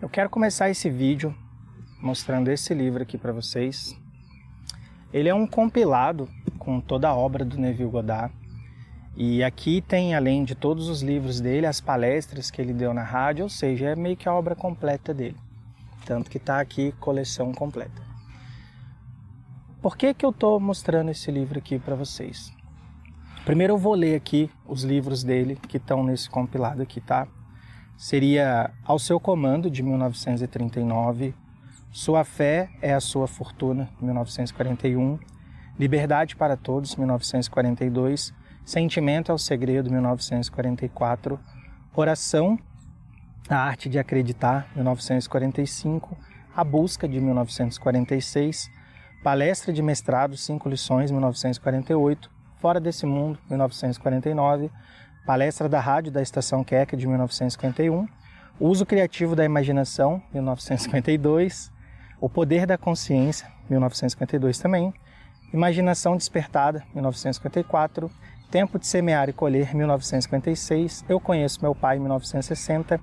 Eu quero começar esse vídeo mostrando esse livro aqui para vocês. Ele é um compilado com toda a obra do Neville Goddard. E aqui tem, além de todos os livros dele, as palestras que ele deu na rádio, ou seja, é meio que a obra completa dele. Tanto que está aqui, coleção completa. Por que eu estou mostrando esse livro aqui para vocês? Primeiro eu vou ler aqui os livros dele que estão nesse compilado aqui, tá? Seria Ao Seu Comando, de 1939, Sua Fé é a Sua Fortuna, 1941, Liberdade para Todos, 1942, Sentimento é o Segredo, 1944, Oração, a Arte de Acreditar, 1945, A Busca, de 1946, Palestra de Mestrado, 5 lições, 1948, Fora desse Mundo, 1949, Palestra da Rádio da Estação Queca, de 1951, Uso Criativo da Imaginação, 1952, O Poder da Consciência, 1952 também, Imaginação Despertada, 1954, Tempo de Semear e Colher, 1956, Eu Conheço Meu Pai, 1960,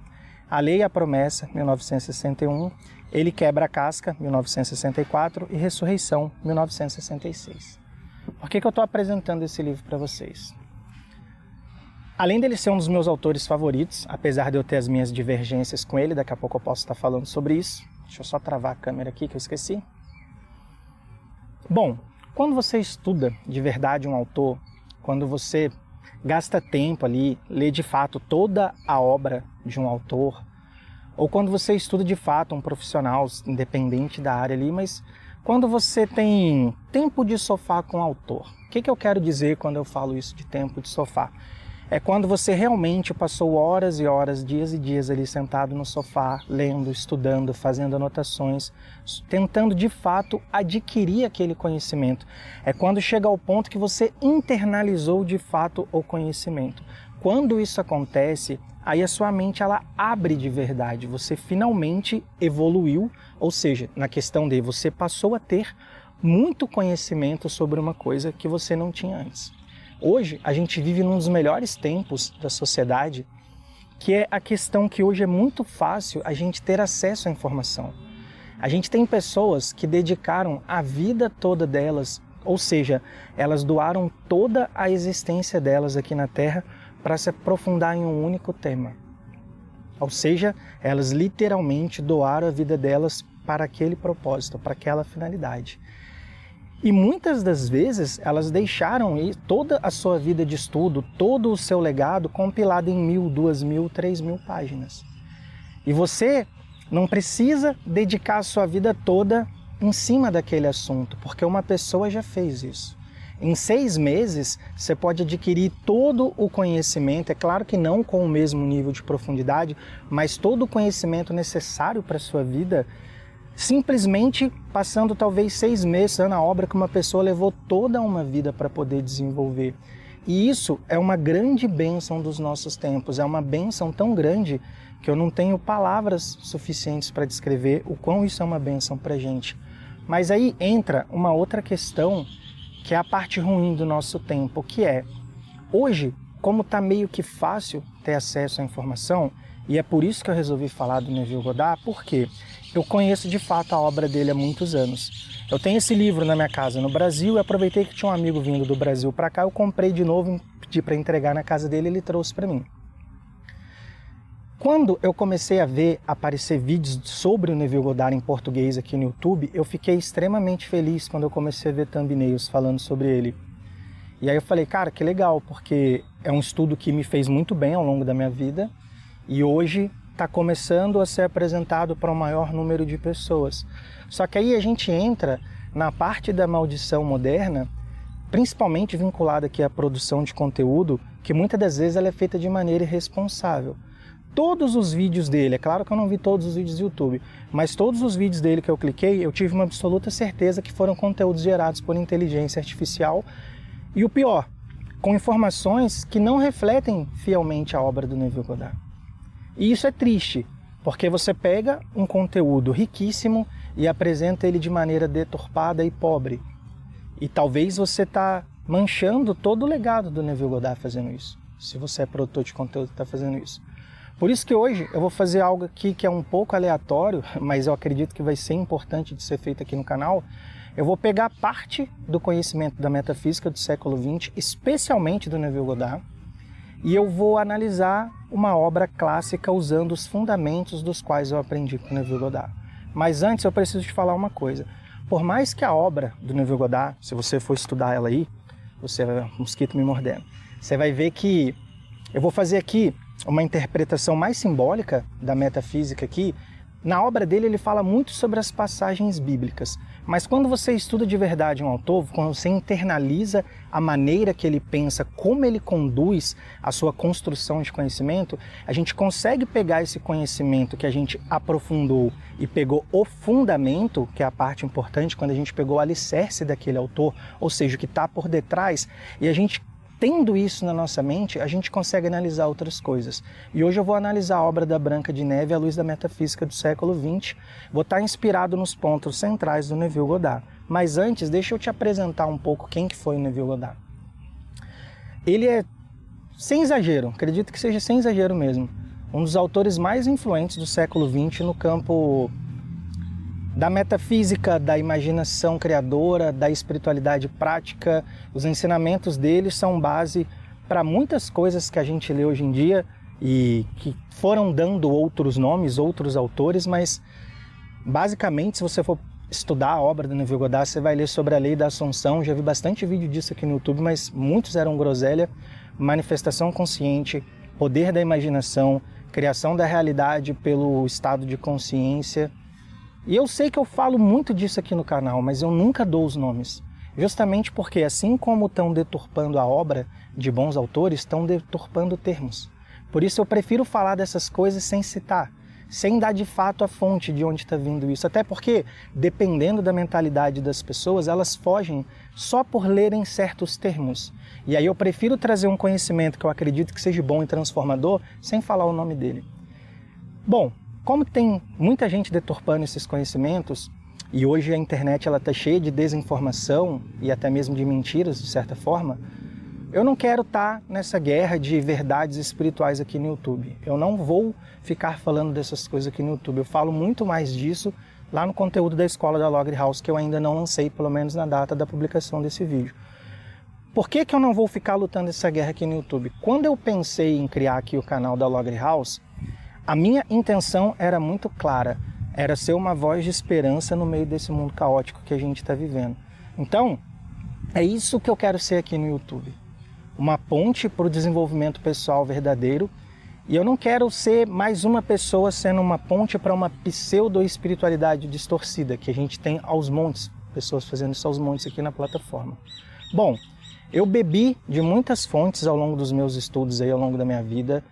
A Lei e a Promessa, 1961, Ele Quebra a Casca, 1964 e Ressurreição, 1966. Por que eu estou apresentando esse livro para vocês? Além dele ser um dos meus autores favoritos, apesar de eu ter as minhas divergências com ele, daqui a pouco eu posso estar falando sobre isso. Deixa eu só travar a câmera aqui que eu esqueci. Bom, quando você estuda de verdade um autor, quando você gasta tempo ali, lê de fato toda a obra de um autor, ou quando você estuda de fato um profissional independente da área ali, mas quando você tem tempo de sofá com o autor. O que eu quero dizer quando eu falo isso de tempo de sofá? É quando você realmente passou horas e horas, dias e dias ali sentado no sofá, lendo, estudando, fazendo anotações, tentando de fato adquirir aquele conhecimento. É quando chega ao ponto que você internalizou de fato o conhecimento. Quando isso acontece, aí a sua mente ela abre de verdade, você finalmente evoluiu, ou seja, na questão de você passou a ter muito conhecimento sobre uma coisa que você não tinha antes. Hoje, a gente vive num dos melhores tempos da sociedade, que é a questão que hoje é muito fácil a gente ter acesso à informação. A gente tem pessoas que dedicaram a vida toda delas, ou seja, elas doaram toda a existência delas aqui na Terra para se aprofundar em um único tema. Ou seja, elas literalmente doaram a vida delas para aquele propósito, para aquela finalidade. E muitas das vezes elas deixaram toda a sua vida de estudo, todo o seu legado compilado em 1.000, 2.000, 3.000 páginas. E você não precisa dedicar a sua vida toda em cima daquele assunto, porque uma pessoa já fez isso. Em 6 meses você pode adquirir todo o conhecimento, é claro que não com o mesmo nível de profundidade, mas todo o conhecimento necessário para a sua vida, simplesmente passando talvez 6 meses na obra que uma pessoa levou toda uma vida para poder desenvolver. E isso é uma grande bênção dos nossos tempos, é uma bênção tão grande que eu não tenho palavras suficientes para descrever o quão isso é uma bênção para a gente. Mas aí entra uma outra questão, que é a parte ruim do nosso tempo, que é, hoje, como está meio que fácil ter acesso à informação, e é por isso que eu resolvi falar do Neville Goddard, porque eu conheço de fato a obra dele há muitos anos. Eu tenho esse livro na minha casa no Brasil e aproveitei que tinha um amigo vindo do Brasil para cá, eu comprei de novo, pedi para entregar na casa dele e ele trouxe para mim. Quando eu comecei a ver aparecer vídeos sobre o Neville Goddard em português aqui no YouTube, eu fiquei extremamente feliz quando eu comecei a ver thumbnails falando sobre ele. E aí eu falei, cara, que legal, porque é um estudo que me fez muito bem ao longo da minha vida e hoje está começando a ser apresentado para um maior número de pessoas. Só que aí a gente entra na parte da maldição moderna, principalmente vinculada aqui à produção de conteúdo, que muitas das vezes ela é feita de maneira irresponsável. Todos os vídeos dele, é claro que eu não vi todos os vídeos do YouTube, mas todos os vídeos dele que eu cliquei, eu tive uma absoluta certeza que foram conteúdos gerados por inteligência artificial. E o pior, com informações que não refletem fielmente a obra do Neville Goddard. E isso é triste, porque você pega um conteúdo riquíssimo e apresenta ele de maneira deturpada e pobre. E talvez você está manchando todo o legado do Neville Goddard fazendo isso, se você é produtor de conteúdo e está fazendo isso. Por isso que hoje eu vou fazer algo aqui que é um pouco aleatório, mas eu acredito que vai ser importante de ser feito aqui no canal. Eu vou pegar parte do conhecimento da metafísica do século XX, especialmente do Neville Goddard, e eu vou analisar uma obra clássica usando os fundamentos dos quais eu aprendi com o Neville Goddard. Mas antes eu preciso te falar uma coisa. Por mais que a obra do Neville Goddard, se você for estudar ela aí, você vai, mosquito me mordendo, você vai ver que eu vou fazer aqui uma interpretação mais simbólica da metafísica aqui. Na obra dele ele fala muito sobre as passagens bíblicas, mas quando você estuda de verdade um autor, quando você internaliza a maneira que ele pensa, como ele conduz a sua construção de conhecimento, a gente consegue pegar esse conhecimento que a gente aprofundou e pegou o fundamento, que é a parte importante, quando a gente pegou o alicerce daquele autor, ou seja, o que está por detrás, e a gente tendo isso na nossa mente, a gente consegue analisar outras coisas. E hoje eu vou analisar a obra da Branca de Neve à luz da metafísica do século XX. Vou estar inspirado nos pontos centrais do Neville Goddard. Mas antes, deixa eu te apresentar um pouco quem que foi o Neville Goddard. Ele é, sem exagero, acredito que seja sem exagero mesmo, um dos autores mais influentes do século XX no campo da metafísica, da imaginação criadora, da espiritualidade prática. Os ensinamentos dele são base para muitas coisas que a gente lê hoje em dia e que foram dando outros nomes, outros autores, mas basicamente, se você for estudar a obra do Neville Goddard, você vai ler sobre a lei da Assunção. Já vi bastante vídeo disso aqui no YouTube, mas muitos eram groselha. Manifestação consciente, poder da imaginação, criação da realidade pelo estado de consciência. E eu sei que eu falo muito disso aqui no canal, mas eu nunca dou os nomes. Justamente porque, assim como estão deturpando a obra de bons autores, estão deturpando termos. Por isso eu prefiro falar dessas coisas sem citar, sem dar de fato a fonte de onde está vindo isso. Até porque, dependendo da mentalidade das pessoas, elas fogem só por lerem certos termos. E aí eu prefiro trazer um conhecimento que eu acredito que seja bom e transformador, sem falar o nome dele. Bom, como tem muita gente deturpando esses conhecimentos, e hoje a internet está cheia de desinformação e até mesmo de mentiras, de certa forma, eu não quero estar nessa guerra de verdades espirituais aqui no YouTube. Eu não vou ficar falando dessas coisas aqui no YouTube. Eu falo muito mais disso lá no conteúdo da escola da Logre House, que eu ainda não lancei, pelo menos na data da publicação desse vídeo. Por que eu não vou ficar lutando essa guerra aqui no YouTube? Quando eu pensei em criar aqui o canal da Logre House, a minha intenção era muito clara, era ser uma voz de esperança no meio desse mundo caótico que a gente está vivendo. Então, é isso que eu quero ser aqui no YouTube. Uma ponte para o desenvolvimento pessoal verdadeiro, e eu não quero ser mais uma pessoa sendo uma ponte para uma pseudo-espiritualidade distorcida, que a gente tem aos montes, pessoas fazendo isso aos montes aqui na plataforma. Bom, eu bebi de muitas fontes ao longo dos meus estudos, aí, ao longo da minha vida,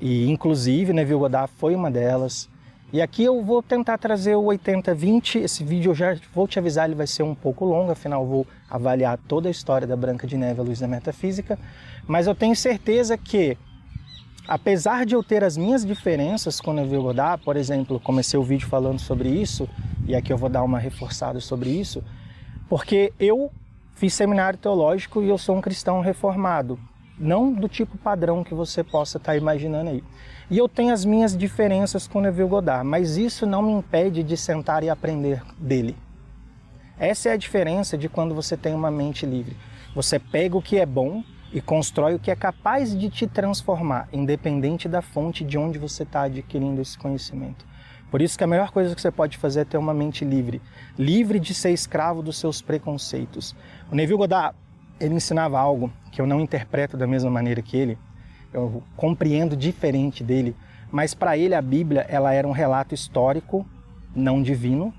e inclusive Neville Goddard foi uma delas. E aqui eu vou tentar trazer o 80-20, esse vídeo eu já vou te avisar, ele vai ser um pouco longo, afinal eu vou avaliar toda a história da Branca de Neve à luz da metafísica, mas eu tenho certeza que, apesar de eu ter as minhas diferenças com Neville Goddard, por exemplo, comecei o vídeo falando sobre isso, e aqui eu vou dar uma reforçada sobre isso, porque eu fiz seminário teológico e eu sou um cristão reformado. Não do tipo padrão que você possa estar imaginando aí. E eu tenho as minhas diferenças com Neville Goddard, mas isso não me impede de sentar e aprender dele. Essa é a diferença de quando você tem uma mente livre. Você pega o que é bom e constrói o que é capaz de te transformar, independente da fonte de onde você está adquirindo esse conhecimento. Por isso que a melhor coisa que você pode fazer é ter uma mente livre. Livre de ser escravo dos seus preconceitos. O Neville Goddard, ele ensinava algo que eu não interpreto da mesma maneira que ele, eu compreendo diferente dele, mas para ele a Bíblia ela era um relato histórico, não divino.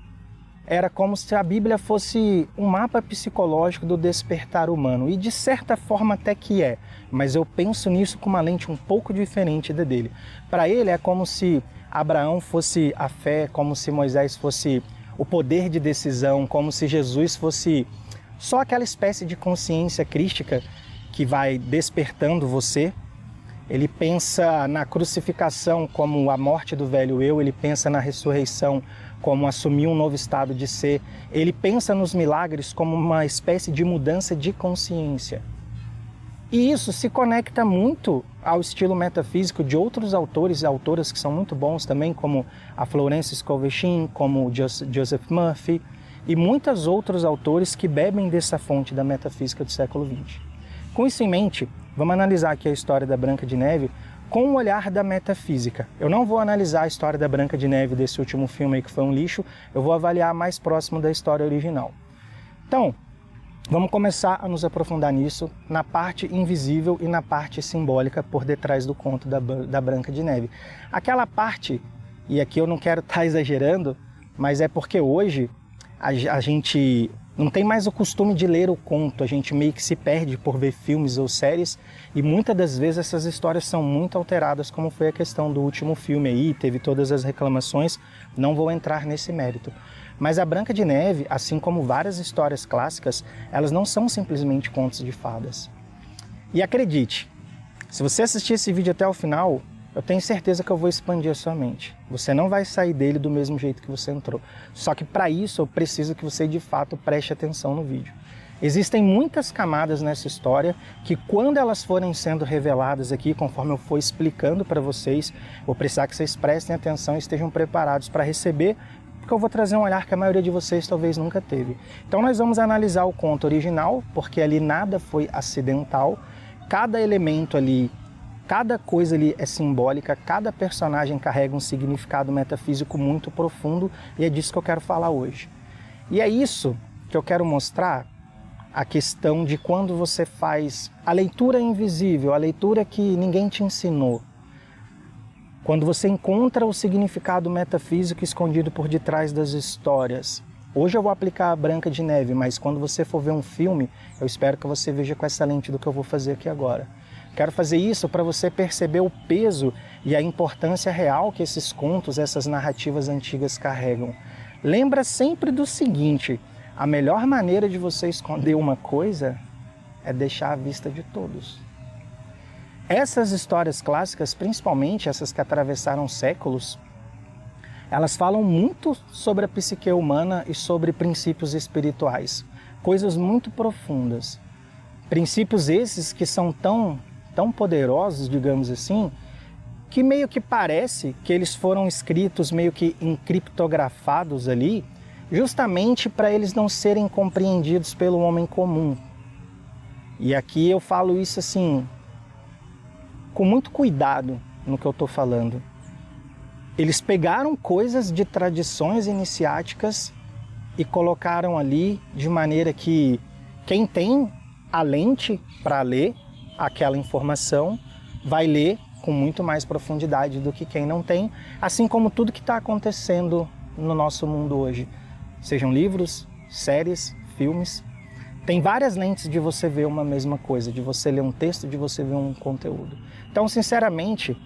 Era como se a Bíblia fosse um mapa psicológico do despertar humano, e de certa forma até que é, mas eu penso nisso com uma lente um pouco diferente da dele. Para ele é como se Abraão fosse a fé, como se Moisés fosse o poder de decisão, como se Jesus fosse só aquela espécie de consciência crística que vai despertando você. Ele pensa na crucificação como a morte do velho eu, ele pensa na ressurreição como assumir um novo estado de ser, ele pensa nos milagres como uma espécie de mudança de consciência. E isso se conecta muito ao estilo metafísico de outros autores e autoras que são muito bons também, como a Florence Scovel-Shinn, como o Joseph Murphy e muitos outros autores que bebem dessa fonte da metafísica do século XX. Com isso em mente, vamos analisar aqui a história da Branca de Neve com o olhar da metafísica. Eu não vou analisar a história da Branca de Neve desse último filme aí que foi um lixo, eu vou avaliar mais próximo da história original. Então, vamos começar a nos aprofundar nisso, na parte invisível e na parte simbólica por detrás do conto da Branca de Neve. Aquela parte, e aqui eu não quero estar exagerando, mas é porque hoje a gente não tem mais o costume de ler o conto, a gente meio que se perde por ver filmes ou séries, e muitas das vezes essas histórias são muito alteradas, como foi a questão do último filme aí, teve todas as reclamações, não vou entrar nesse mérito. Mas a Branca de Neve, assim como várias histórias clássicas, elas não são simplesmente contos de fadas. E acredite, se você assistir esse vídeo até o final, eu tenho certeza que eu vou expandir a sua mente. Você não vai sair dele do mesmo jeito que você entrou. Só que para isso eu preciso que você de fato preste atenção no vídeo. Existem muitas camadas nessa história que quando elas forem sendo reveladas aqui, conforme eu for explicando para vocês, vou precisar que vocês prestem atenção e estejam preparados para receber, porque eu vou trazer um olhar que a maioria de vocês talvez nunca teve. Então nós vamos analisar o conto original, porque ali nada foi acidental, cada elemento ali, cada coisa ali é simbólica, cada personagem carrega um significado metafísico muito profundo e é disso que eu quero falar hoje. E é isso que eu quero mostrar, a questão de quando você faz a leitura invisível, a leitura que ninguém te ensinou. Quando você encontra o significado metafísico escondido por detrás das histórias. Hoje eu vou aplicar a Branca de Neve, mas quando você for ver um filme, eu espero que você veja com essa lente do que eu vou fazer aqui agora. Quero fazer isso para você perceber o peso e a importância real que esses contos, essas narrativas antigas carregam. Lembra sempre do seguinte, a melhor maneira de você esconder uma coisa é deixar à vista de todos. Essas histórias clássicas, principalmente essas que atravessaram séculos, elas falam muito sobre a psique humana e sobre princípios espirituais, coisas muito profundas. Princípios esses que são tão poderosos, digamos assim, que meio que parece que eles foram escritos meio que encriptografados ali, justamente para eles não serem compreendidos pelo homem comum. E aqui eu falo isso assim, com muito cuidado no que eu estou falando. Eles pegaram coisas de tradições iniciáticas e colocaram ali de maneira que quem tem a lente para ler aquela informação vai ler com muito mais profundidade do que quem não tem, assim como tudo que está acontecendo no nosso mundo hoje. Sejam livros, séries, filmes. Tem várias lentes de você ver uma mesma coisa, de você ler um texto, de você ver um conteúdo. Então, sinceramente,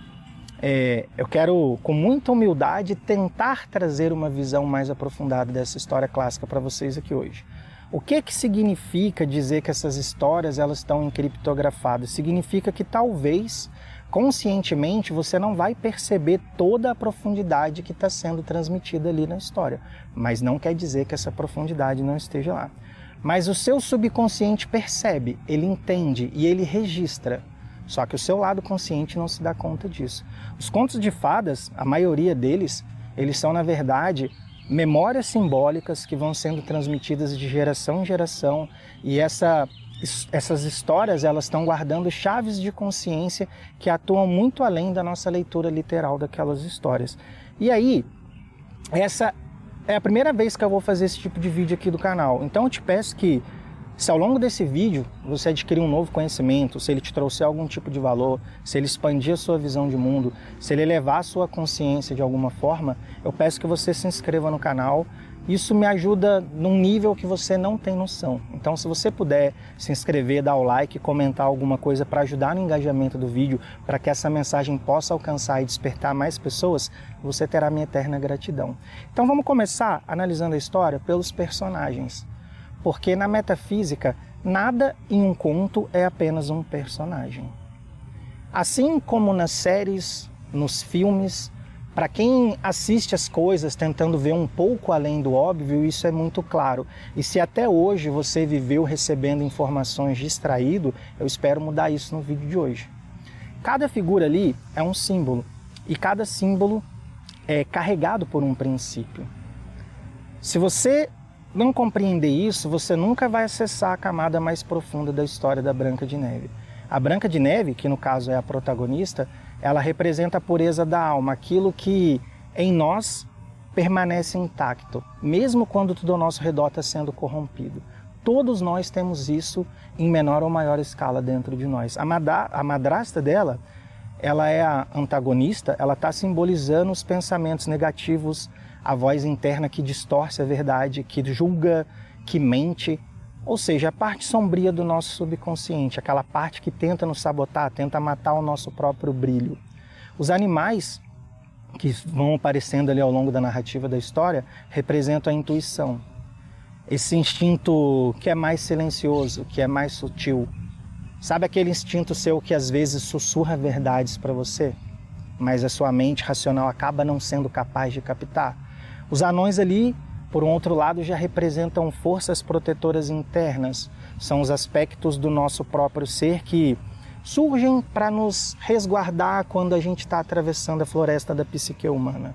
eu quero, com muita humildade, tentar trazer uma visão mais aprofundada dessa história clássica para vocês aqui hoje. O que significa dizer que essas histórias elas estão encriptografadas? Significa que talvez, conscientemente, você não vai perceber toda a profundidade que está sendo transmitida ali na história. Mas não quer dizer que essa profundidade não esteja lá. Mas o seu subconsciente percebe, ele entende e ele registra. Só que o seu lado consciente não se dá conta disso. Os contos de fadas, a maioria deles, eles são, na verdade, memórias simbólicas que vão sendo transmitidas de geração em geração, e essas histórias elas estão guardando chaves de consciência que atuam muito além da nossa leitura literal daquelas histórias. E aí, essa é a primeira vez que eu vou fazer esse tipo de vídeo aqui do canal, então eu te peço que, se ao longo desse vídeo você adquirir um novo conhecimento, se ele te trouxer algum tipo de valor, se ele expandir a sua visão de mundo, se ele elevar a sua consciência de alguma forma, eu peço que você se inscreva no canal. Isso me ajuda num nível que você não tem noção. Então, se você puder se inscrever, dar o like, comentar alguma coisa para ajudar no engajamento do vídeo, para que essa mensagem possa alcançar e despertar mais pessoas, você terá minha eterna gratidão. Então, vamos começar analisando a história pelos personagens. Porque na metafísica, nada em um conto é apenas um personagem. Assim como nas séries, nos filmes, Para quem assiste as coisas tentando ver um pouco além do óbvio, isso é muito claro. E se até hoje você viveu recebendo informações distraído, eu espero mudar isso no vídeo de hoje. Cada figura ali é um símbolo, e cada símbolo é carregado por um princípio. Se você não compreender isso, você nunca vai acessar a camada mais profunda da história da Branca de Neve. A Branca de Neve, que no caso é a protagonista, ela representa a pureza da alma, aquilo que em nós permanece intacto, mesmo quando tudo ao nosso redor está sendo corrompido. Todos nós temos isso em menor ou maior escala dentro de nós. A madrasta dela, ela é a antagonista, ela está simbolizando os pensamentos negativos, a voz interna que distorce a verdade, que julga, que mente, ou seja, a parte sombria do nosso subconsciente, aquela parte que tenta nos sabotar, tenta matar o nosso próprio brilho. Os animais que vão aparecendo ali ao longo da narrativa da história representam a intuição. Esse instinto que é mais silencioso, que é mais sutil. Sabe aquele instinto seu que às vezes sussurra verdades para você, mas a sua mente racional acaba não sendo capaz de captar? Os anões ali, por um outro lado, já representam forças protetoras internas. São os aspectos do nosso próprio ser que surgem para nos resguardar quando a gente está atravessando a floresta da psique humana.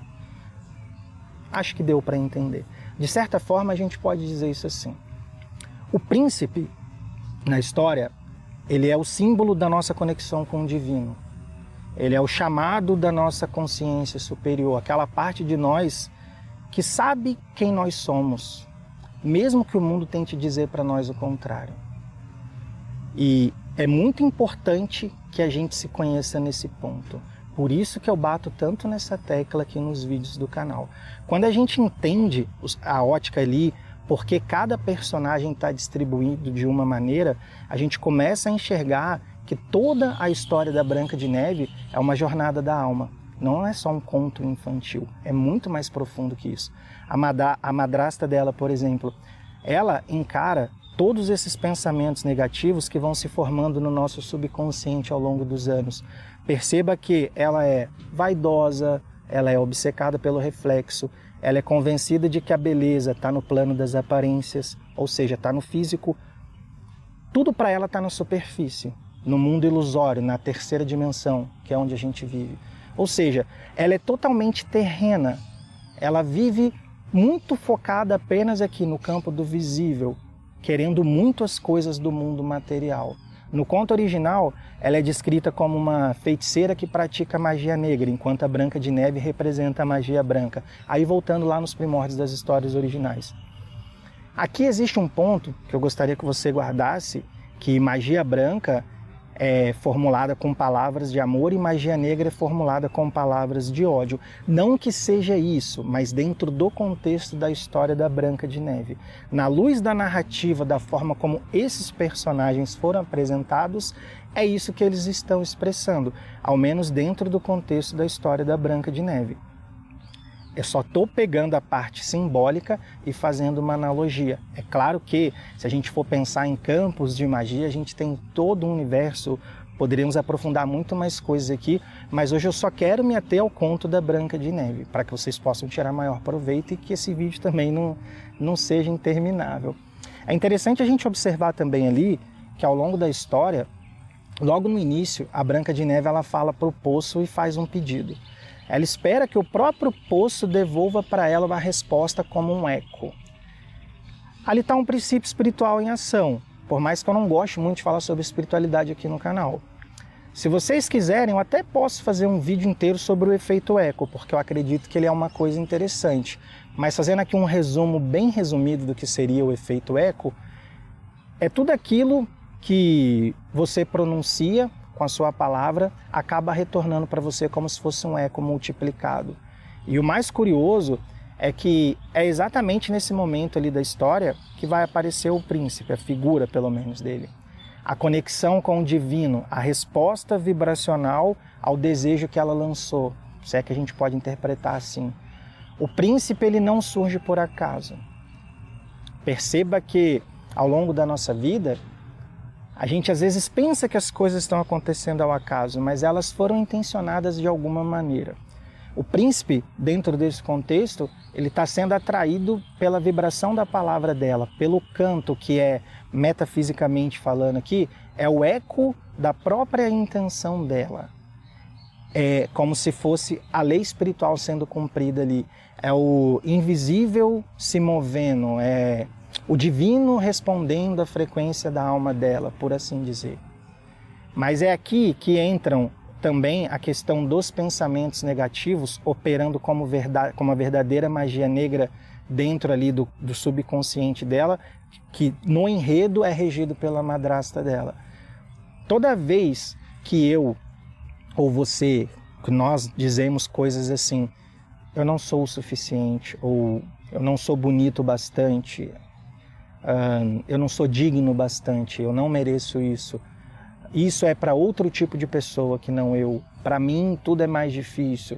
Acho que deu para entender. De certa forma, a gente pode dizer isso assim. O príncipe, na história, ele é o símbolo da nossa conexão com o divino. Ele é o chamado da nossa consciência superior, aquela parte de nós que sabe quem nós somos, mesmo que o mundo tente dizer para nós o contrário. E é muito importante que a gente se conheça nesse ponto. Por isso que eu bato tanto nessa tecla aqui nos vídeos do canal. Quando a gente entende a ótica ali, porque cada personagem está distribuído de uma maneira, a gente começa a enxergar que toda a história da Branca de Neve é uma jornada da alma. Não é só um conto infantil, é muito mais profundo que isso. A madrasta dela, por exemplo, ela encara todos esses pensamentos negativos que vão se formando no nosso subconsciente ao longo dos anos. Perceba que ela é vaidosa, ela é obcecada pelo reflexo, ela é convencida de que a beleza está no plano das aparências, ou seja, está no físico. Tudo para ela está na superfície, no mundo ilusório, na terceira dimensão, que é onde a gente vive. Ou seja, ela é totalmente terrena, ela vive muito focada apenas aqui no campo do visível, querendo muito as coisas do mundo material. No conto original, ela é descrita como uma feiticeira que pratica magia negra, enquanto a Branca de Neve representa a magia branca. Aí voltando lá nos primórdios das histórias originais. Aqui existe um ponto que eu gostaria que você guardasse, que magia branca é formulada com palavras de amor e magia negra é formulada com palavras de ódio. Não que seja isso, mas dentro do contexto da história da Branca de Neve. Na luz da narrativa, da forma como esses personagens foram apresentados, é isso que eles estão expressando, ao menos dentro do contexto da história da Branca de Neve. Eu só estou pegando a parte simbólica e fazendo uma analogia. É claro que, se a gente for pensar em campos de magia, a gente tem todo um universo, poderíamos aprofundar muito mais coisas aqui, mas hoje eu só quero me ater ao conto da Branca de Neve, para que vocês possam tirar maior proveito e que esse vídeo também não seja interminável. É interessante a gente observar também ali que ao longo da história, logo no início, a Branca de Neve ela fala para o poço e faz um pedido. Ela espera que o próprio poço devolva para ela uma resposta como um eco. Ali está um princípio espiritual em ação, por mais que eu não goste muito de falar sobre espiritualidade aqui no canal. Se vocês quiserem, eu até posso fazer um vídeo inteiro sobre o efeito eco, porque eu acredito que ele é uma coisa interessante. Mas fazendo aqui um resumo bem resumido do que seria o efeito eco, é tudo aquilo que você pronuncia com a sua palavra, acaba retornando para você como se fosse um eco multiplicado. E o mais curioso é que é exatamente nesse momento ali da história que vai aparecer o príncipe, a figura pelo menos dele. A conexão com o divino, a resposta vibracional ao desejo que ela lançou, se é que a gente pode interpretar assim. O príncipe ele não surge por acaso. Perceba que ao longo da nossa vida, a gente às vezes pensa que as coisas estão acontecendo ao acaso, mas elas foram intencionadas de alguma maneira. O príncipe, dentro desse contexto, ele está sendo atraído pela vibração da palavra dela, pelo canto que é, metafisicamente falando aqui, é o eco da própria intenção dela. É como se fosse a lei espiritual sendo cumprida ali. É o invisível se movendo, é o divino respondendo à frequência da alma dela, por assim dizer. Mas é aqui que entram também a questão dos pensamentos negativos operando como a verdadeira magia negra dentro ali do subconsciente dela, que no enredo é regido pela madrasta dela. Toda vez que eu ou você, que nós dizemos coisas assim, eu não sou o suficiente, ou eu não sou bonito bastante, eu não sou digno bastante, eu não mereço isso. Isso é para outro tipo de pessoa que não eu. Para mim, tudo é mais difícil.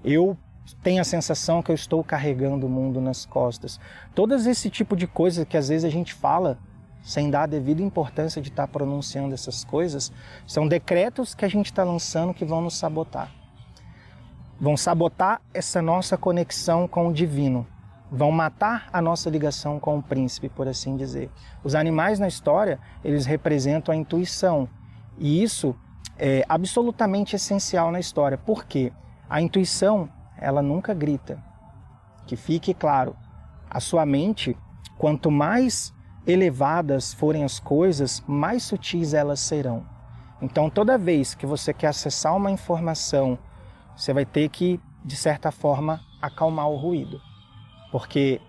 Eu tenho a sensação que eu estou carregando o mundo nas costas. Todos esse tipo de coisa que às vezes a gente fala, sem dar a devida importância de estar pronunciando essas coisas, são decretos que a gente está lançando que vão nos sabotar. Vão sabotar essa nossa conexão com o divino. Vão matar a nossa ligação com o príncipe, por assim dizer. Os animais na história, eles representam a intuição. E isso é absolutamente essencial na história. Por quê? A intuição, ela nunca grita. Que fique claro, a sua mente, quanto mais elevadas forem as coisas, mais sutis elas serão. Então, toda vez que você quer acessar uma informação, você vai ter que, de certa forma, acalmar o ruído. Porque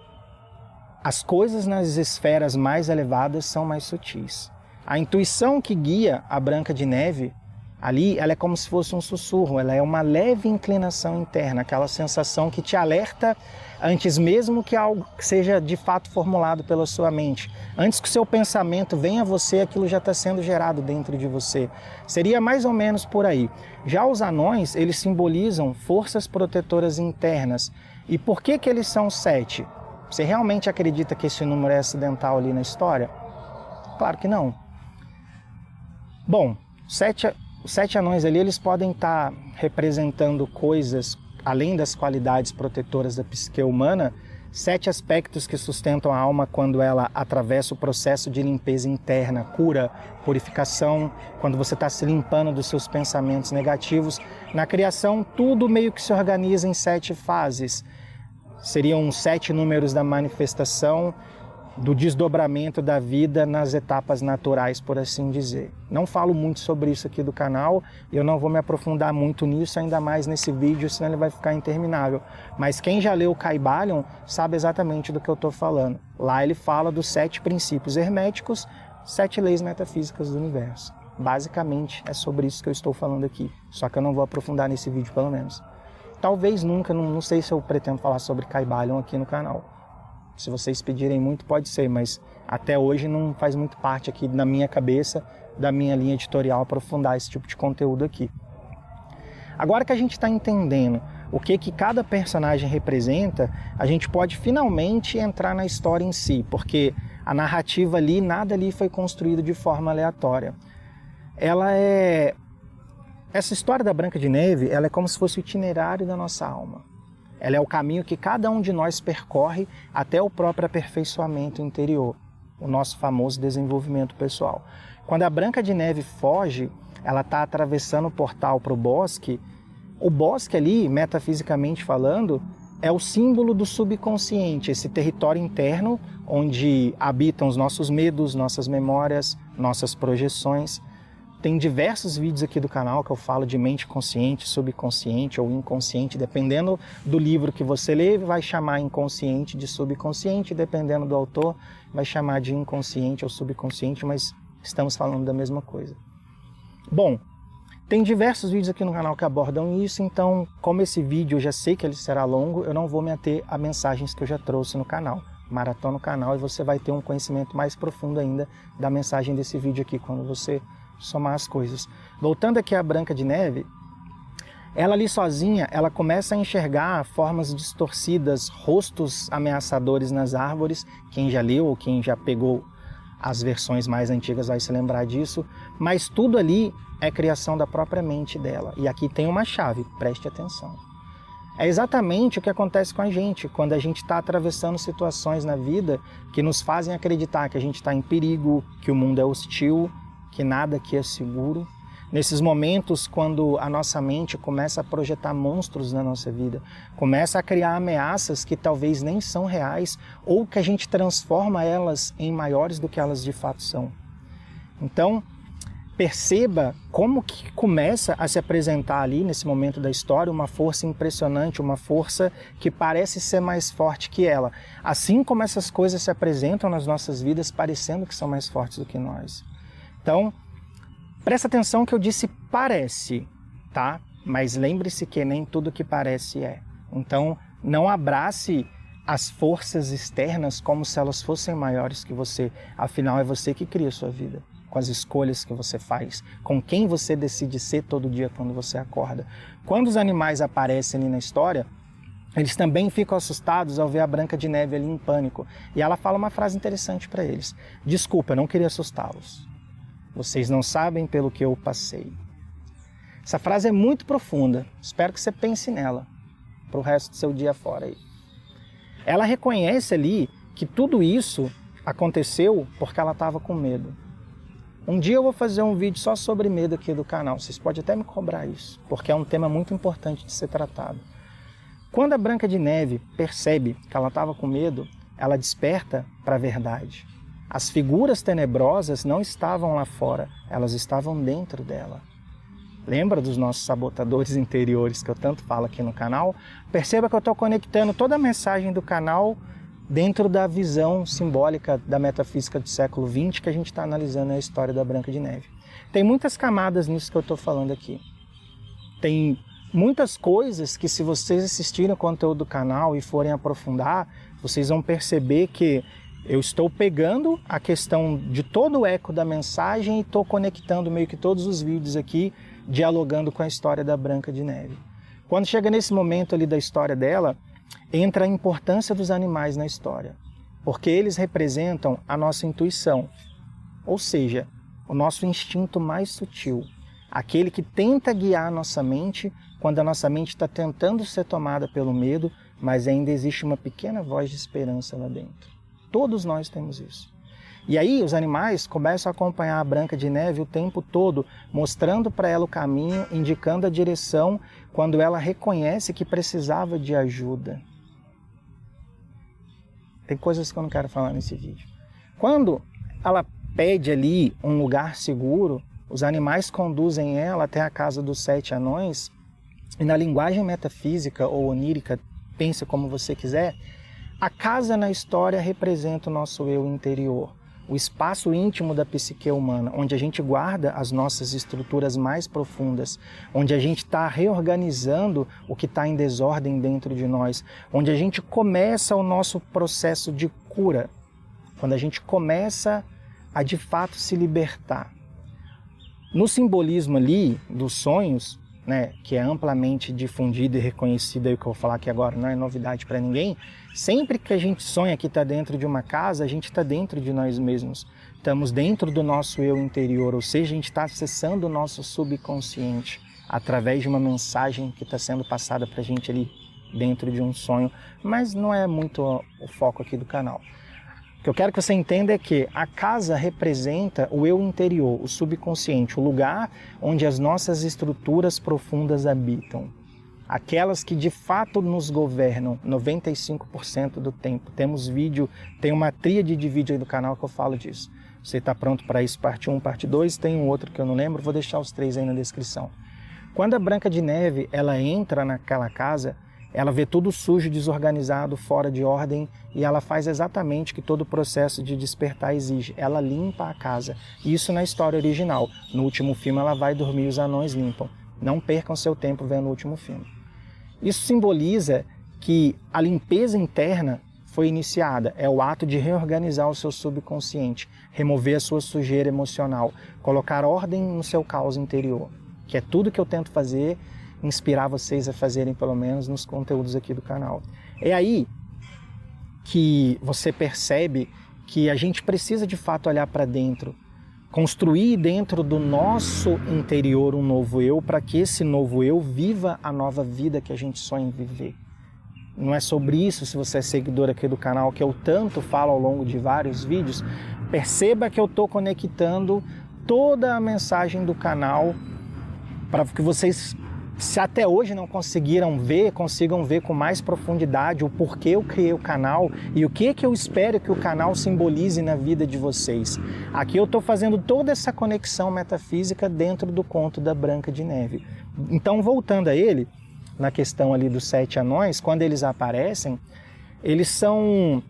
as coisas nas esferas mais elevadas são mais sutis. A intuição que guia a Branca de Neve, ali, ela é como se fosse um sussurro, ela é uma leve inclinação interna, aquela sensação que te alerta antes mesmo que algo seja de fato formulado pela sua mente. Antes que o seu pensamento venha a você, aquilo já está sendo gerado dentro de você. Seria mais ou menos por aí. Já os anões, eles simbolizam forças protetoras internas. E por que eles são 7? Você realmente acredita que esse número é acidental ali na história? Claro que não. Bom, os 7 anões ali, eles podem estar representando coisas, além das qualidades protetoras da psique humana, 7 aspectos que sustentam a alma quando ela atravessa o processo de limpeza interna, cura, purificação, quando você está se limpando dos seus pensamentos negativos. Na criação, tudo meio que se organiza em 7 fases. Seriam 7 números da manifestação, do desdobramento da vida nas etapas naturais, por assim dizer. Não falo muito sobre isso aqui do canal, eu não vou me aprofundar muito nisso, ainda mais nesse vídeo, senão ele vai ficar interminável. Mas quem já leu o Kybalion sabe exatamente do que eu estou falando. Lá ele fala dos 7 princípios herméticos, 7 leis metafísicas do universo. Basicamente é sobre isso que eu estou falando aqui, só que eu não vou aprofundar nesse vídeo pelo menos. Talvez nunca, não sei se eu pretendo falar sobre Kybalion aqui no canal. Se vocês pedirem muito, pode ser, mas até hoje não faz muito parte aqui da minha cabeça, da minha linha editorial, aprofundar esse tipo de conteúdo aqui. Agora que a gente está entendendo o que cada personagem representa, a gente pode finalmente entrar na história em si, porque a narrativa ali, nada ali foi construído de forma aleatória. Essa história da Branca de Neve, ela é como se fosse o itinerário da nossa alma. Ela é o caminho que cada um de nós percorre até o próprio aperfeiçoamento interior, o nosso famoso desenvolvimento pessoal. Quando a Branca de Neve foge, ela está atravessando o portal para o bosque. O bosque ali, metafisicamente falando, é o símbolo do subconsciente, esse território interno onde habitam os nossos medos, nossas memórias, nossas projeções. Tem diversos vídeos aqui do canal que eu falo de mente consciente, subconsciente ou inconsciente. Dependendo do livro que você lê, vai chamar inconsciente de subconsciente. Dependendo do autor, vai chamar de inconsciente ou subconsciente, mas estamos falando da mesma coisa. Bom, tem diversos vídeos aqui no canal que abordam isso, então, como esse vídeo eu já sei que ele será longo, eu não vou me ater a mensagens que eu já trouxe no canal. Maratona no canal e você vai ter um conhecimento mais profundo ainda da mensagem desse vídeo aqui, quando você somar as coisas. Voltando aqui à Branca de Neve, ela ali sozinha, ela começa a enxergar formas distorcidas, rostos ameaçadores nas árvores. Quem já leu ou quem já pegou as versões mais antigas vai se lembrar disso, mas tudo ali é criação da própria mente dela. E aqui tem uma chave, preste atenção. É exatamente o que acontece com a gente quando a gente está atravessando situações na vida que nos fazem acreditar que a gente está em perigo, que o mundo é hostil, que nada aqui é seguro. Nesses momentos, quando a nossa mente começa a projetar monstros na nossa vida, começa a criar ameaças que talvez nem são reais ou que a gente transforma elas em maiores do que elas de fato são. Então, perceba como que começa a se apresentar ali, nesse momento da história, uma força impressionante, uma força que parece ser mais forte que ela. Assim como essas coisas se apresentam nas nossas vidas, parecendo que são mais fortes do que nós. Então, presta atenção que eu disse parece, tá? Mas lembre-se que nem tudo que parece é. Então, não abrace as forças externas como se elas fossem maiores que você. Afinal, é você que cria a sua vida, com as escolhas que você faz, com quem você decide ser todo dia quando você acorda. Quando os animais aparecem ali na história, eles também ficam assustados ao ver a Branca de Neve ali em pânico. E ela fala uma frase interessante para eles. Desculpa, eu não queria assustá-los. Vocês não sabem pelo que eu passei. Essa frase é muito profunda. Espero que você pense nela para o resto do seu dia fora aí. Ela reconhece ali que tudo isso aconteceu porque ela estava com medo. Um dia eu vou fazer um vídeo só sobre medo aqui do canal. Vocês podem até me cobrar isso, porque é um tema muito importante de ser tratado. Quando a Branca de Neve percebe que ela estava com medo, ela desperta para a verdade. As figuras tenebrosas não estavam lá fora, elas estavam dentro dela. Lembra dos nossos sabotadores interiores que eu tanto falo aqui no canal? Perceba que eu estou conectando toda a mensagem do canal dentro da visão simbólica da metafísica do século XX que a gente está analisando a história da Branca de Neve. Tem muitas camadas nisso que eu estou falando aqui. Tem muitas coisas que, se vocês assistirem o conteúdo do canal e forem aprofundar, vocês vão perceber que eu estou pegando a questão de todo o eco da mensagem e estou conectando meio que todos os vídeos aqui, dialogando com a história da Branca de Neve. Quando chega nesse momento ali da história dela, entra a importância dos animais na história, porque eles representam a nossa intuição, ou seja, o nosso instinto mais sutil, aquele que tenta guiar a nossa mente quando a nossa mente está tentando ser tomada pelo medo, mas ainda existe uma pequena voz de esperança lá dentro. Todos nós temos isso. E aí os animais começam a acompanhar a Branca de Neve o tempo todo, mostrando para ela o caminho, indicando a direção quando ela reconhece que precisava de ajuda. Tem coisas que eu não quero falar nesse vídeo. Quando ela pede ali um lugar seguro, os animais conduzem ela até a casa dos 7 anões, e na linguagem metafísica ou onírica, pense como você quiser, a casa na história representa o nosso eu interior, o espaço íntimo da psique humana, onde a gente guarda as nossas estruturas mais profundas, onde a gente está reorganizando o que está em desordem dentro de nós, onde a gente começa o nosso processo de cura, quando a gente começa a de fato se libertar. No simbolismo ali dos sonhos, né, que é amplamente difundido e reconhecido, aí o que eu vou falar aqui agora não é novidade para ninguém, sempre que a gente sonha que está dentro de uma casa, a gente está dentro de nós mesmos. Estamos dentro do nosso eu interior, ou seja, a gente está acessando o nosso subconsciente através de uma mensagem que está sendo passada para a gente ali dentro de um sonho, mas não é muito o foco aqui do canal. O que eu quero que você entenda é que a casa representa o eu interior, o subconsciente, o lugar onde as nossas estruturas profundas habitam. Aquelas que de fato nos governam 95% do tempo. Temos vídeo, tem uma tríade de vídeo aí do canal que eu falo disso. Você está pronto para isso? Parte 1, parte 2, tem um outro que eu não lembro, vou deixar os 3 aí na descrição. Quando a Branca de Neve ela entra naquela casa, ela vê tudo sujo, desorganizado, fora de ordem, e ela faz exatamente o que todo o processo de despertar exige. Ela limpa a casa. Isso na história original. No último filme ela vai dormir e os anões limpam. Não percam seu tempo vendo o último filme. Isso simboliza que a limpeza interna foi iniciada. É o ato de reorganizar o seu subconsciente, remover a sua sujeira emocional, colocar ordem no seu caos interior, que é tudo que eu tento fazer, inspirar vocês a fazerem, pelo menos nos conteúdos aqui do canal. É aí que você percebe que a gente precisa de fato olhar para dentro construir dentro do nosso interior um novo eu, para que esse novo eu viva a nova vida que a gente sonha em viver. Não é sobre isso, se você é seguidor aqui do canal, que eu tanto falo ao longo de vários vídeos. Perceba que eu estou conectando toda a mensagem do canal para que vocês, se até hoje não conseguiram ver, consigam ver com mais profundidade o porquê eu criei o canal e o que eu espero que o canal simbolize na vida de vocês. Aqui eu estou fazendo toda essa conexão metafísica dentro do conto da Branca de Neve. Então, voltando a ele, na questão ali dos 7 anões, quando eles aparecem, eles são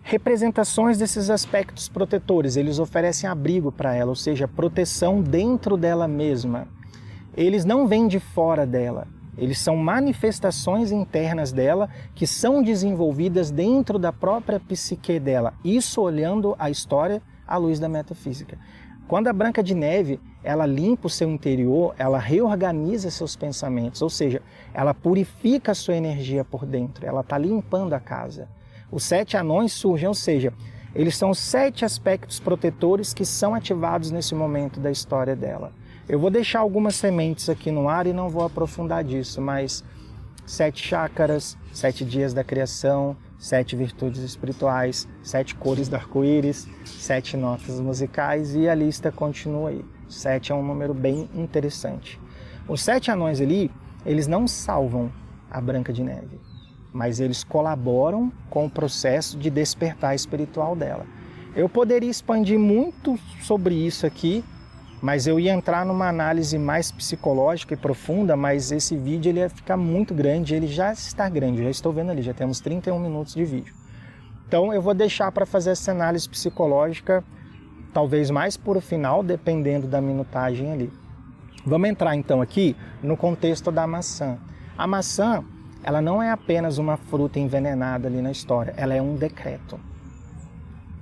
representações desses aspectos protetores. Eles oferecem abrigo para ela, ou seja, proteção dentro dela mesma. Eles não vêm de fora dela, eles são manifestações internas dela que são desenvolvidas dentro da própria psique dela. Isso olhando a história à luz da metafísica. Quando a Branca de Neve, ela limpa o seu interior, ela reorganiza seus pensamentos, ou seja, ela purifica a sua energia por dentro, ela está limpando a casa. Os 7 anões surgem, ou seja, eles são os 7 aspectos protetores que são ativados nesse momento da história dela. Eu vou deixar algumas sementes aqui no ar e não vou aprofundar disso, mas 7 chácaras, 7 dias da criação, 7 virtudes espirituais, 7 cores do arco-íris, 7 notas musicais e a lista continua aí. 7 é um número bem interessante. Os 7 anões ali, eles não salvam a Branca de Neve, mas eles colaboram com o processo de despertar espiritual dela. Eu poderia expandir muito sobre isso aqui, mas eu ia entrar numa análise mais psicológica e profunda, mas esse vídeo ele ia ficar muito grande, ele já está grande, já estou vendo ali, já temos 31 minutos de vídeo. Então eu vou deixar para fazer essa análise psicológica, talvez mais por final, dependendo da minutagem ali. Vamos entrar então aqui no contexto da maçã. A maçã, ela não é apenas uma fruta envenenada ali na história, ela é um decreto.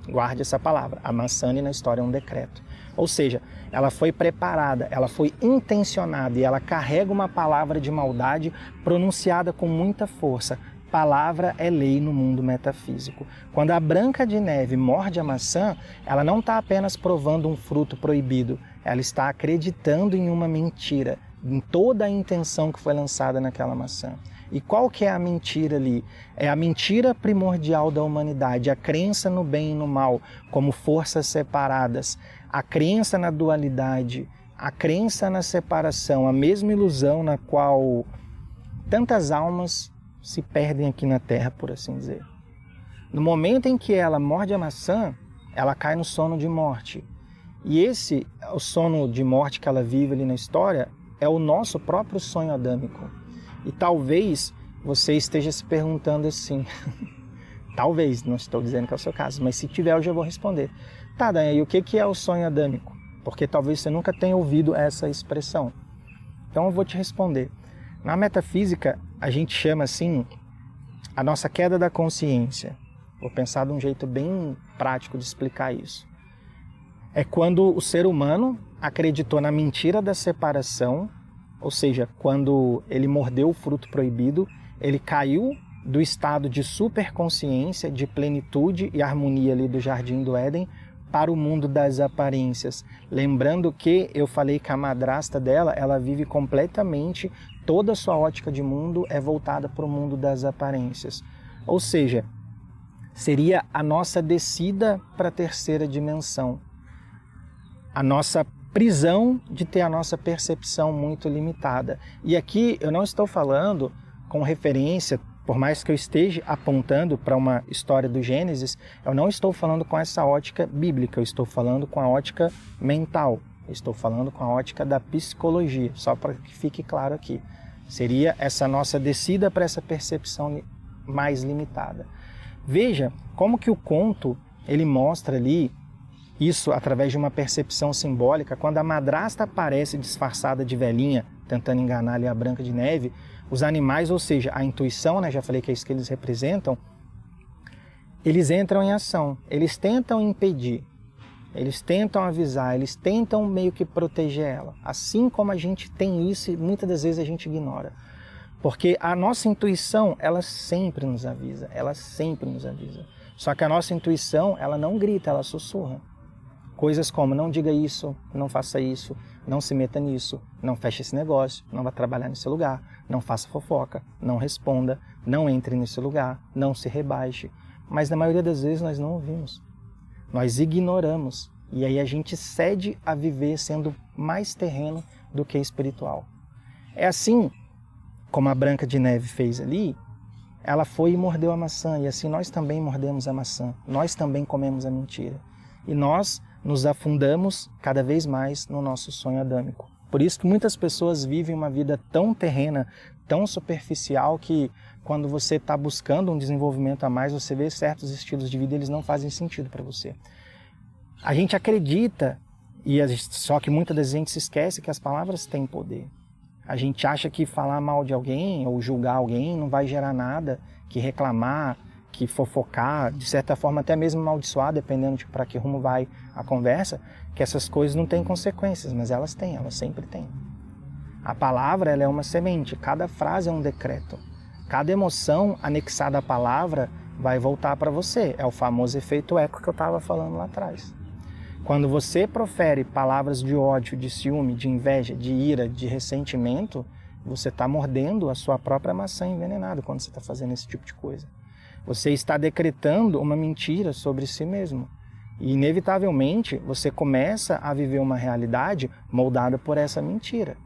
Guarde essa palavra, a maçã ali na história é um decreto. Ou seja, ela foi preparada, ela foi intencionada e ela carrega uma palavra de maldade pronunciada com muita força. Palavra é lei no mundo metafísico. Quando a Branca de Neve morde a maçã, ela não está apenas provando um fruto proibido, ela está acreditando em uma mentira, em toda a intenção que foi lançada naquela maçã. E qual que é a mentira ali? É a mentira primordial da humanidade, a crença no bem e no mal como forças separadas, a crença na dualidade, a crença na separação, a mesma ilusão na qual tantas almas se perdem aqui na Terra, por assim dizer. No momento em que ela morde a maçã, ela cai no sono de morte. E o sono de morte que ela vive ali na história, é o nosso próprio sonho adâmico. E talvez você esteja se perguntando assim, talvez, não estou dizendo que é o seu caso, mas se tiver eu já vou responder. Tá, Daniel, e o que é o sonho adâmico? Porque talvez você nunca tenha ouvido essa expressão. Então eu vou te responder. Na metafísica, a gente chama assim a nossa queda da consciência. Vou pensar de um jeito bem prático de explicar isso. É quando o ser humano acreditou na mentira da separação, ou seja, quando ele mordeu o fruto proibido, ele caiu do estado de superconsciência, de plenitude e harmonia ali do Jardim do Éden para o mundo das aparências. Lembrando que eu falei que a madrasta dela, ela vive completamente, toda a sua ótica de mundo é voltada para o mundo das aparências. Ou seja, seria a nossa descida para a terceira dimensão. A nossa prisão de ter a nossa percepção muito limitada. E aqui eu não estou falando com referência, por mais que eu esteja apontando para uma história do Gênesis, eu não estou falando com essa ótica bíblica, eu estou falando com a ótica mental, eu estou falando com a ótica da psicologia, só para que fique claro aqui. Seria essa nossa descida para essa percepção mais limitada. Veja como que o conto ele mostra ali isso através de uma percepção simbólica. Quando a madrasta aparece disfarçada de velhinha, tentando enganar ali a Branca de Neve, os animais, ou seja, a intuição, né, já falei que é isso que eles representam, eles entram em ação, eles tentam impedir, eles tentam avisar, eles tentam meio que proteger ela. Assim como a gente tem isso e muitas das vezes a gente ignora. Porque a nossa intuição, ela sempre nos avisa, ela sempre nos avisa. Só que a nossa intuição, ela não grita, ela sussurra. Coisas como não diga isso, não faça isso, não se meta nisso, não feche esse negócio, não vá trabalhar nesse lugar, não faça fofoca, não responda, não entre nesse lugar, não se rebaixe. Mas na maioria das vezes nós não ouvimos. Nós ignoramos. E aí a gente cede a viver sendo mais terreno do que espiritual. É assim como a Branca de Neve fez ali, ela foi e mordeu a maçã. E assim nós também mordemos a maçã. Nós também comemos a mentira. E nós nos afundamos cada vez mais no nosso sonho adâmico. Por isso que muitas pessoas vivem uma vida tão terrena, tão superficial, que quando você está buscando um desenvolvimento a mais, você vê certos estilos de vida, eles não fazem sentido para você. A gente acredita, só que muitas vezes a gente se esquece que as palavras têm poder. A gente acha que falar mal de alguém ou julgar alguém não vai gerar nada, que reclamar, que fofocar, de certa forma até mesmo amaldiçoar, dependendo de para que rumo vai a conversa, que essas coisas não têm consequências, mas elas têm, elas sempre têm. A palavra, ela é uma semente, cada frase é um decreto. Cada emoção anexada à palavra vai voltar para você. É o famoso efeito eco que eu estava falando lá atrás. Quando você profere palavras de ódio, de ciúme, de inveja, de ira, de ressentimento, você está mordendo a sua própria maçã envenenada quando você está fazendo esse tipo de coisa. Você está decretando uma mentira sobre si mesmo. E, inevitavelmente, você começa a viver uma realidade moldada por essa mentira.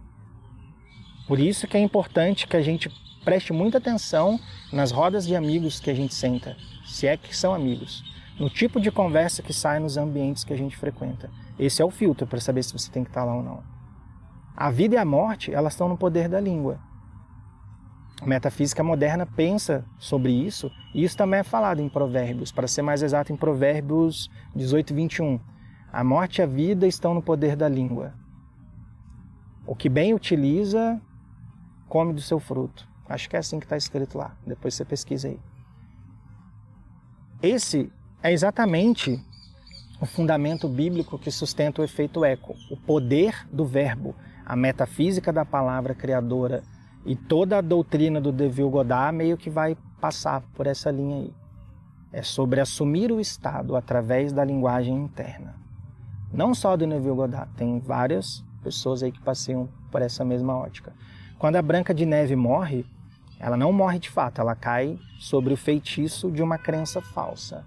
Por isso que é importante que a gente preste muita atenção nas rodas de amigos que a gente senta, se é que são amigos, no tipo de conversa que sai nos ambientes que a gente frequenta. Esse é o filtro para saber se você tem que estar lá ou não. A vida e a morte, elas estão no poder da língua. A metafísica moderna pensa sobre isso, e isso também é falado em Provérbios, para ser mais exato em Provérbios 18, 21. A morte e a vida estão no poder da língua. O que bem utiliza, come do seu fruto. Acho que é assim que está escrito lá, depois você pesquisa aí. Esse é exatamente o fundamento bíblico que sustenta o efeito eco, o poder do verbo, a metafísica da palavra criadora. E toda a doutrina do Neville Goddard meio que vai passar por essa linha aí. É sobre assumir o estado através da linguagem interna. Não só do Neville Goddard, tem várias pessoas aí que passeiam por essa mesma ótica. Quando a Branca de Neve morre, ela não morre de fato, ela cai sobre o feitiço de uma crença falsa.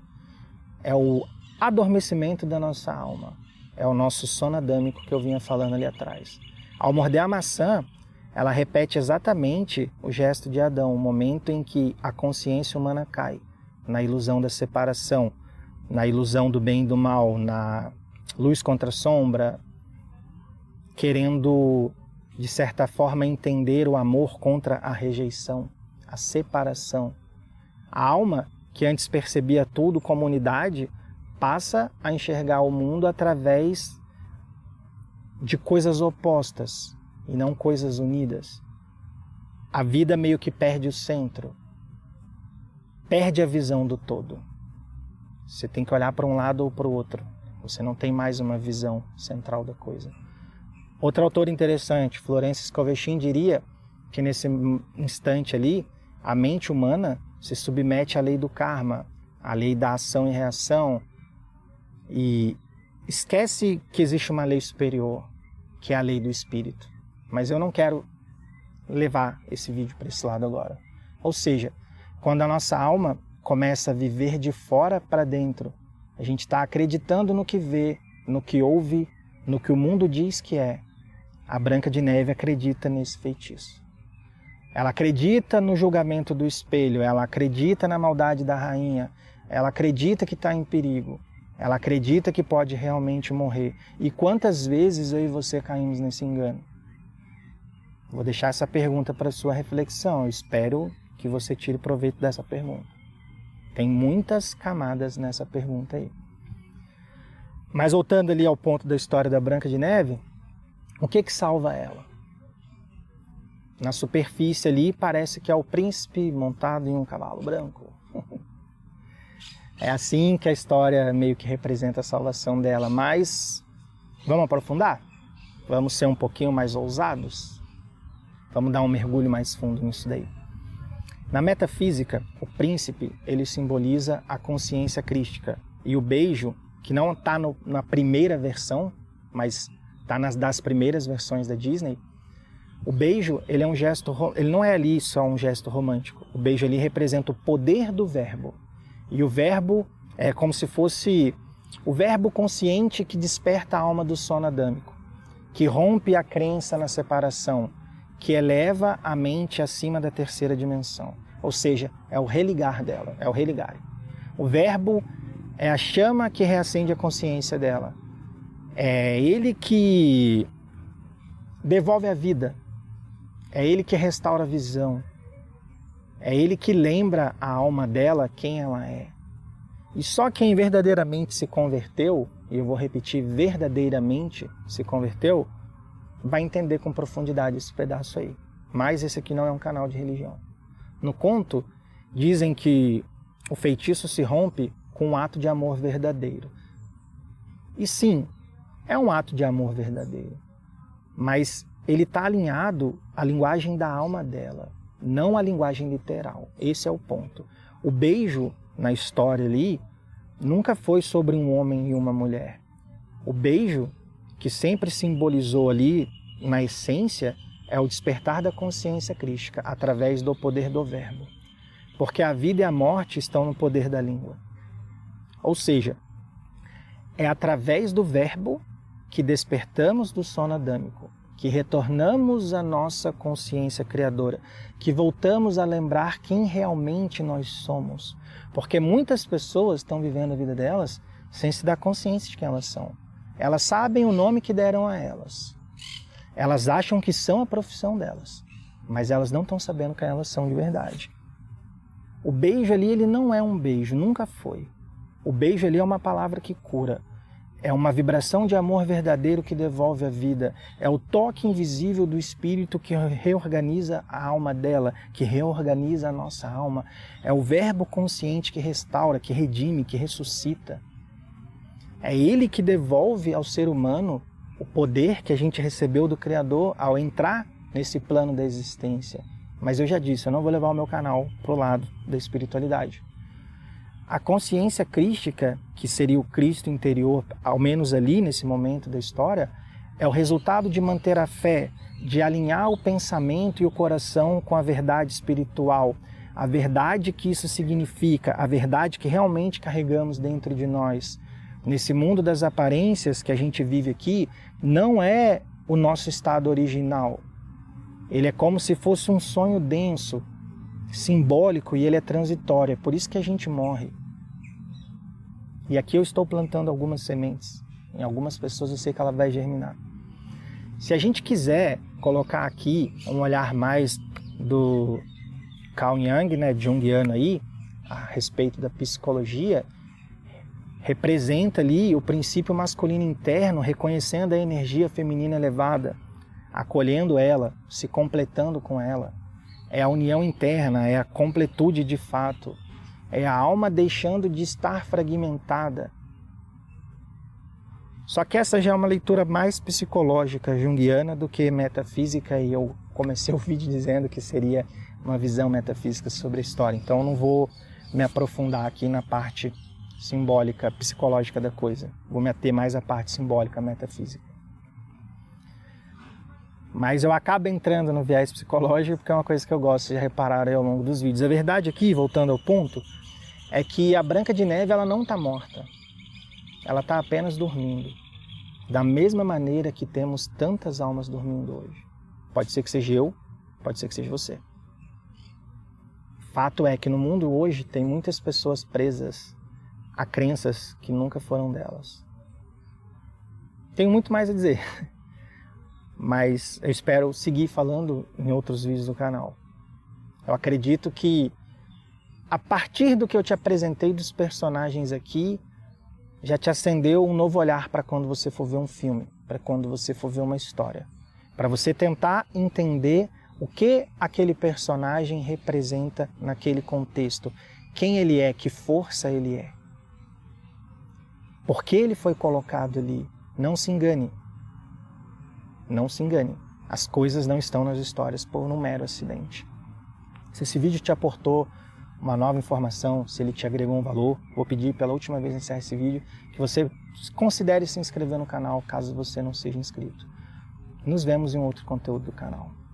É o adormecimento da nossa alma. É o nosso sono adâmico que eu vinha falando ali atrás. Ao morder a maçã, ela repete exatamente o gesto de Adão, o momento em que a consciência humana cai, na ilusão da separação, na ilusão do bem e do mal, na luz contra a sombra, querendo, de certa forma, entender o amor contra a rejeição, a separação. A alma, que antes percebia tudo como unidade, passa a enxergar o mundo através de coisas opostas, e não coisas unidas. A vida meio que perde o centro, perde a visão do todo. Você tem que olhar para um lado ou para o outro. Você não tem mais uma visão central da coisa. Outro autor interessante, Florence Scovesin, diria que nesse instante ali, a mente humana se submete à lei do karma, à lei da ação e reação, e esquece que existe uma lei superior, que é a lei do espírito. Mas eu não quero levar esse vídeo para esse lado agora. Ou seja, quando a nossa alma começa a viver de fora para dentro, a gente está acreditando no que vê, no que ouve, no que o mundo diz que é. A Branca de Neve acredita nesse feitiço. Ela acredita no julgamento do espelho, ela acredita na maldade da rainha, ela acredita que está em perigo, ela acredita que pode realmente morrer. E quantas vezes eu e você caímos nesse engano? Vou deixar essa pergunta para sua reflexão. Eu espero que você tire proveito dessa pergunta. Tem muitas camadas nessa pergunta aí. Mas voltando ali ao ponto da história da Branca de Neve, o que salva ela? Na superfície ali parece que é o príncipe montado em um cavalo branco. É assim que a história meio que representa a salvação dela. Mas vamos aprofundar? Vamos ser um pouquinho mais ousados? Vamos dar um mergulho mais fundo nisso daí. Na metafísica, o príncipe, ele simboliza a consciência crística. E o beijo, que não está na primeira versão, mas está nas das primeiras versões da Disney, o beijo, ele é um gesto, ele não é ali só um gesto romântico. O beijo ali representa o poder do verbo. E o verbo é como se fosse o verbo consciente que desperta a alma do sono adâmico, que rompe a crença na separação, que eleva a mente acima da terceira dimensão. Ou seja, é o religar dela, é o religar. O verbo é a chama que reacende a consciência dela. É ele que devolve a vida. É ele que restaura a visão. É ele que lembra a alma dela quem ela é. E só quem verdadeiramente se converteu, e eu vou repetir, verdadeiramente se converteu, vai entender com profundidade esse pedaço aí. Mas esse aqui não é um canal de religião. No conto, dizem que o feitiço se rompe com um ato de amor verdadeiro. E sim, é um ato de amor verdadeiro. Mas ele está alinhado à linguagem da alma dela, não à linguagem literal. Esse é o ponto. O beijo, na história ali, nunca foi sobre um homem e uma mulher. O beijo, que sempre simbolizou ali, na essência, é o despertar da consciência crística, através do poder do verbo. Porque a vida e a morte estão no poder da língua. Ou seja, é através do verbo que despertamos do sono adâmico, que retornamos à nossa consciência criadora, que voltamos a lembrar quem realmente nós somos. Porque muitas pessoas estão vivendo a vida delas sem se dar consciência de quem elas são. Elas sabem o nome que deram a elas. Elas acham que são a profissão delas, mas elas não estão sabendo quem elas são de verdade. O beijo ali, ele não é um beijo, nunca foi. O beijo ali é uma palavra que cura. É uma vibração de amor verdadeiro que devolve a vida. É o toque invisível do Espírito que reorganiza a alma dela, que reorganiza a nossa alma. É o verbo consciente que restaura, que redime, que ressuscita. É ele que devolve ao ser humano o poder que a gente recebeu do Criador ao entrar nesse plano da existência. Mas eu já disse, eu não vou levar o meu canal para o lado da espiritualidade. A consciência crística, que seria o Cristo interior, ao menos ali nesse momento da história, é o resultado de manter a fé, de alinhar o pensamento e o coração com a verdade espiritual, a verdade que isso significa, a verdade que realmente carregamos dentro de nós. Nesse mundo das aparências que a gente vive aqui, não é o nosso estado original. Ele é como se fosse um sonho denso, simbólico, e ele é transitório. É por isso que a gente morre. E aqui eu estou plantando algumas sementes. Em algumas pessoas eu sei que ela vai germinar. Se a gente quiser colocar aqui um olhar mais do Carl Jung, né, junguiano aí, a respeito da psicologia, representa ali o princípio masculino interno, reconhecendo a energia feminina elevada, acolhendo ela, se completando com ela. É a união interna, é a completude de fato. É a alma deixando de estar fragmentada. Só que essa já é uma leitura mais psicológica junguiana do que metafísica, e eu comecei o vídeo dizendo que seria uma visão metafísica sobre a história. Então eu não vou me aprofundar aqui na parte simbólica, psicológica da coisa. Vou me ater mais à parte simbólica, metafísica. Mas eu acabo entrando no viés psicológico porque é uma coisa que eu gosto de reparar aí ao longo dos vídeos. A verdade aqui, voltando ao ponto, é que a Branca de Neve ela não está morta. Ela está apenas dormindo. Da mesma maneira que temos tantas almas dormindo hoje. Pode ser que seja eu, pode ser que seja você. Fato é que no mundo hoje tem muitas pessoas presas a crenças que nunca foram delas. Tenho muito mais a dizer. Mas eu espero seguir falando em outros vídeos do canal. Eu acredito que, a partir do que eu te apresentei dos personagens aqui, já te acendeu um novo olhar para quando você for ver um filme, para quando você for ver uma história. Para você tentar entender o que aquele personagem representa naquele contexto. Quem ele é, que força ele é. Por que ele foi colocado ali? Não se engane. Não se engane, as coisas não estão nas histórias por um mero acidente. Se esse vídeo te aportou uma nova informação, se ele te agregou um valor. Vou pedir pela última vez encerrar esse vídeo que você considere se inscrever no canal caso você não seja inscrito. Nos vemos em outro conteúdo do canal.